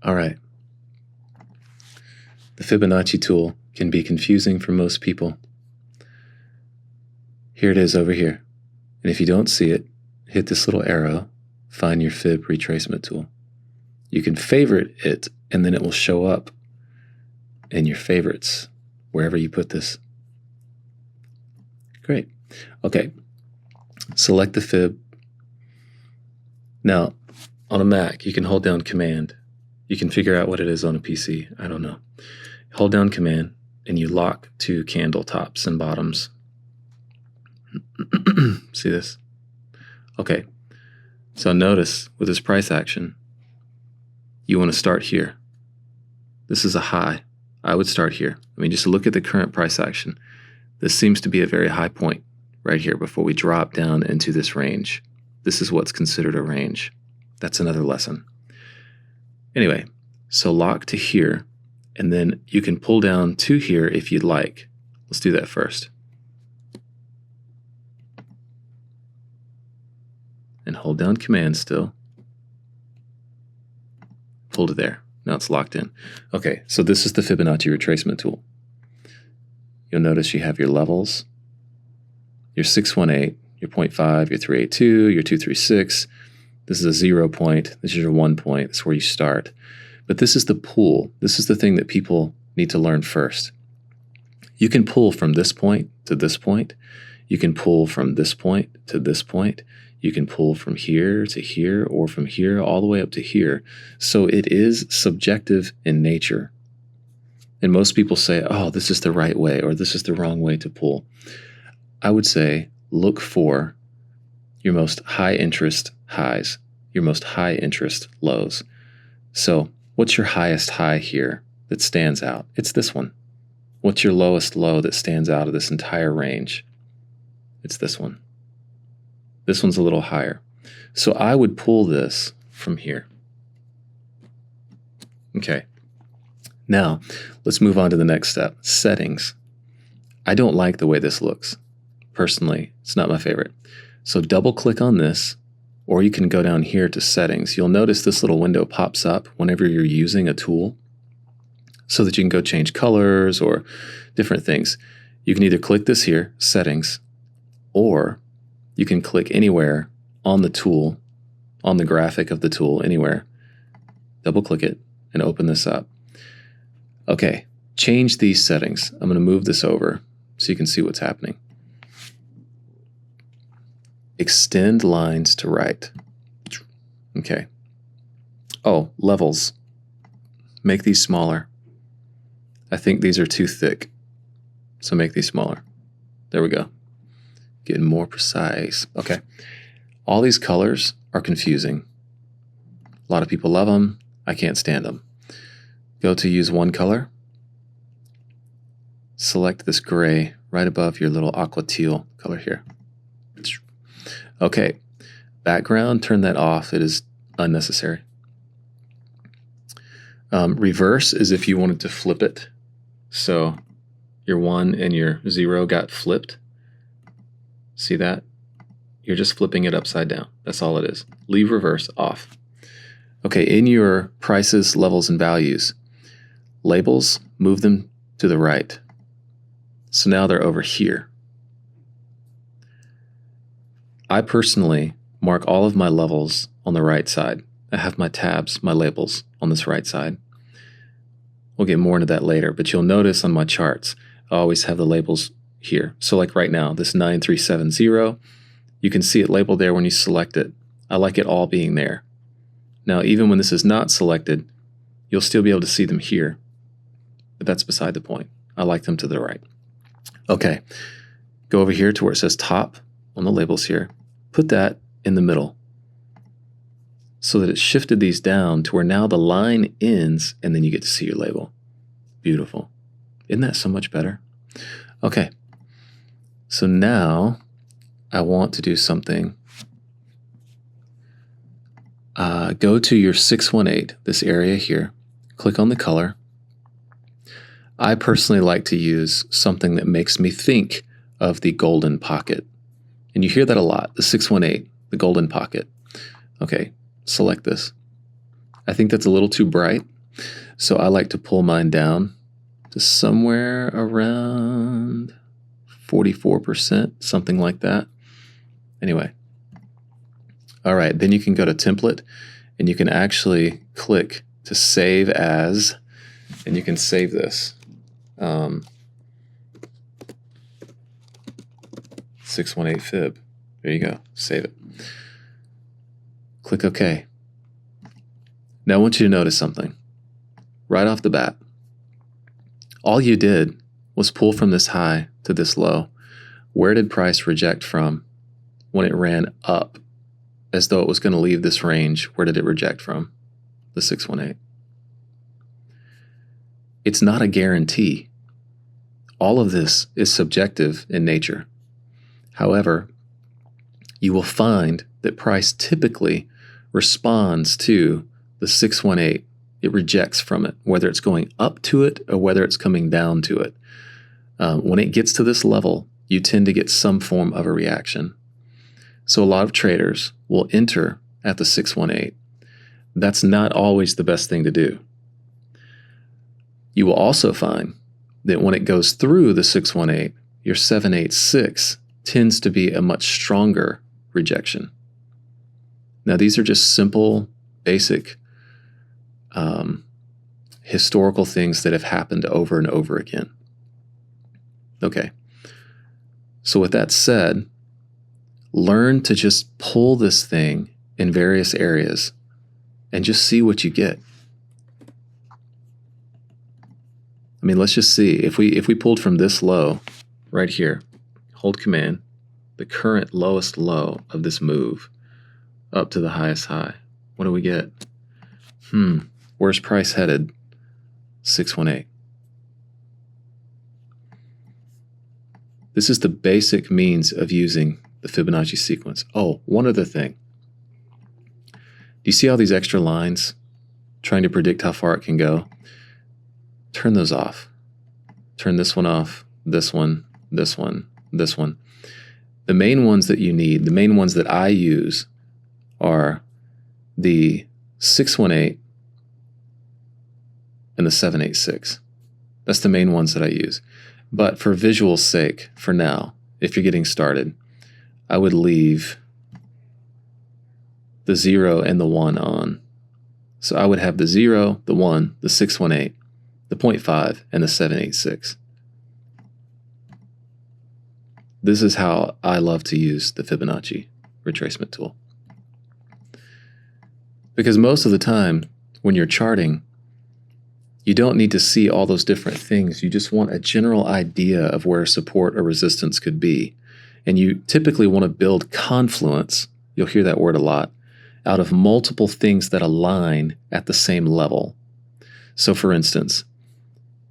All right. The Fibonacci tool can be confusing for most people. Here it is over here. And if you don't see it, hit this little arrow, find your Fib retracement tool. You can favorite it, and then it will show up in your favorites, wherever you put this. Great. Okay. Select the Fib. Now, on a Mac, you can hold down Command. You can figure out what it is on a PC. I don't know. Hold down Command, and you lock to candle tops and bottoms. See this? Okay. So notice with this price action, you want to start here. This is a high. I would start here. I mean, just look at the current price action. This seems to be a very high point right here before we drop down into this range. This is what's considered a range. That's another lesson. Anyway, so lock to here, and then you can pull down to here if you'd like. Let's do that first. And hold down Command still. Hold it there. Now it's locked in. Okay, so this is the Fibonacci Retracement tool. You'll notice you have your levels, your 618, your 0.5, your 382, your 236. This is a 0 point. This is your 1 point. That's where you start. But this is the pool. This is the thing that people need to learn first. You can pull from this point to this point. You can pull from this point to this point. You can pull from here to here, or from here all the way up to here. So it is subjective in nature. And most people say, oh, this is the right way, or this is the wrong way to pull. I would say look for your most high interest highs, your most high interest lows. So what's your highest high here that stands out? It's this one. What's your lowest low that stands out of this entire range? It's this one. This one's a little higher. So I would pull this from here. Okay. Now, let's move on to the next step, settings. I don't like the way this looks. Personally, it's not my favorite. So double click on this, or you can go down here to settings. You'll notice this little window pops up whenever you're using a tool so that you can go change colors or different things. You can either click this here, settings, or you can click anywhere on the tool, on the graphic of the tool, anywhere. Double click it and open this up. Okay, change these settings. I'm going to move this over so you can see what's happening. Extend lines to right. Okay. Oh, levels. Make these smaller. I think these are too thick, so make these smaller. There we go. Getting more precise. Okay. All these colors are confusing. A lot of people love them. I can't stand them. Go to use one color. Select this gray right above your little aqua teal color here. Okay. Background, turn that off. It is unnecessary. Reverse is if you wanted to flip it. So your 1 and your 0 got flipped. See that? You're just flipping it upside down. That's all it is. Leave reverse off. Okay, in your prices, levels, and values, labels, move them to the right. So now they're over here. I personally mark all of my levels on the right side. I have my tabs, my labels on this right side. We'll get more into that later, but you'll notice on my charts, I always have the labels here. So like right now, this 9370, you can see it labeled there when you select it. I like it all being there. Now, even when this is not selected, you'll still be able to see them here, but that's beside the point. I like them to the right. Okay, go over here to where it says top on the labels here. Put that in the middle so that it shifted these down to where now the line ends and then you get to see your label. Beautiful. Isn't that so much better? Okay, so now I want to do something. Go to your 618, this area here. Click on the color. I personally like to use something that makes me think of the golden pocket. And you hear that a lot, the 618, the golden pocket. Okay, select this. I think that's a little too bright. So I like to pull mine down to somewhere around 44%, something like that. Anyway. All right, then you can go to template and you can actually click to save as, and you can save this. 618 fib. There you go. Save it. Click OK. Now I want you to notice something. Right off the bat, all you did was pull from this high to this low. Where did price reject from when it ran up as though it was going to leave this range? Where did it reject from? The 618. It's not a guarantee. All of this is subjective in nature. However, you will find that price typically responds to the 618. It rejects from it, whether it's going up to it or whether it's coming down to it. When it gets to this level, you tend to get some form of a reaction. So a lot of traders will enter at the 618. That's not always the best thing to do. You will also find that when it goes through the 618, your 786 tends to be a much stronger rejection. Now, these are just simple, basic, historical things that have happened over and over again. Okay. So with that said, learn to just pull this thing in various areas and just see what you get. I mean, let's just see. If we pulled from this low right here, hold command, the current lowest low of this move up to the highest high, what do we get? Where's price headed? 618. This is the basic means of using the Fibonacci sequence. Oh, one other thing. Do you see all these extra lines trying to predict how far it can go? Turn those off. Turn this one off, this one, this one, this one. The main ones that you need, the main ones that I use are the 618 and the 786. That's the main ones that I use. But for visual sake, for now, if you're getting started, I would leave the 0 and the 1 on. So I would have the 0, the 1, the 618, the 0.5, and the 786. This is how I love to use the Fibonacci retracement tool. Because most of the time, when you're charting, you don't need to see all those different things. You just want a general idea of where support or resistance could be. And you typically want to build confluence, you'll hear that word a lot, out of multiple things that align at the same level. So for instance,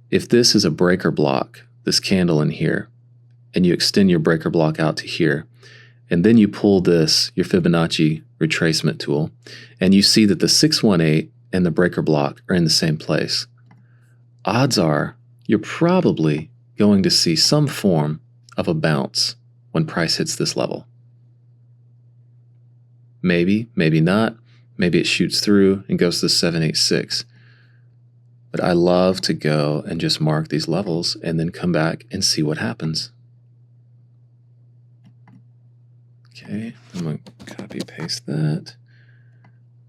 if this is a breaker block, this candle in here, and you extend your breaker block out to here, and then you pull this, your Fibonacci retracement tool, and you see that the 618 and the breaker block are in the same place, odds are you're probably going to see some form of a bounce when price hits this level. Maybe, maybe not. Maybe it shoots through and goes to the 786. But I love to go and just mark these levels and then come back and see what happens. Okay, I'm going to copy paste that.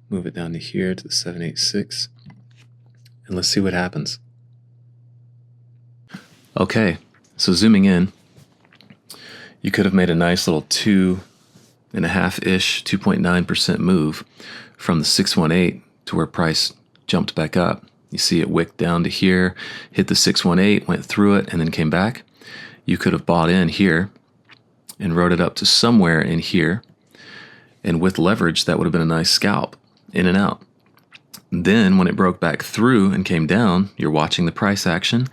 Move it down to here to the 786. And let's see what happens. Okay, so zooming in, you could have made a nice little 2.5-ish, 2.9% move from the 618 to where price jumped back up. You see it wicked down to here, hit the 618, went through it, and then came back. You could have bought in here and rode it up to somewhere in here. And with leverage, that would have been a nice scalp, in and out. Then when it broke back through and came down, you're watching the price action.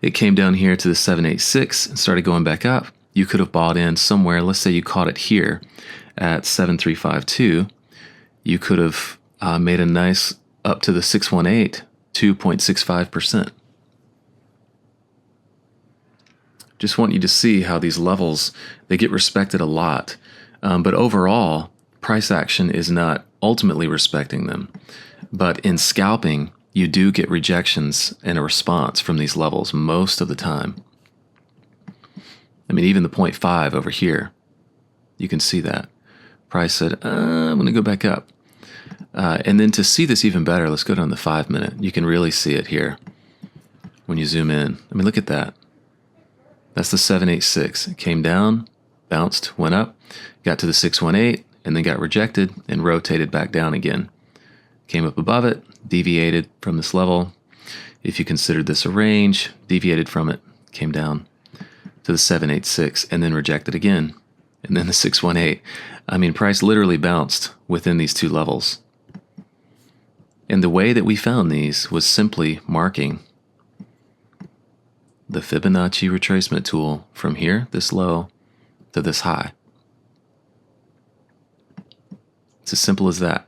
It came down here to the 786 and started going back up. You could have bought in somewhere. Let's say you caught it here at 7352. You could have made a nice up to the 618, 2.65%. Just want you to see how these levels, they get respected a lot. But overall, price action is not ultimately respecting them. But in scalping, you do get rejections and a response from these levels most of the time. I mean, even the 0.5 over here, you can see that. Price said, I'm going to go back up. And then to see this even better, let's go down the 5 minute. You can really see it here when you zoom in. I mean, look at that. That's the 786. It came down, bounced, went up, got to the 618, and then got rejected and rotated back down again. Came up above it, deviated from this level. If you considered this a range, deviated from it, came down to the 786, and then rejected again. And then the 618. I mean, price literally bounced within these two levels. And the way that we found these was simply marking the Fibonacci retracement tool from here, this low, to this high. It's as simple as that.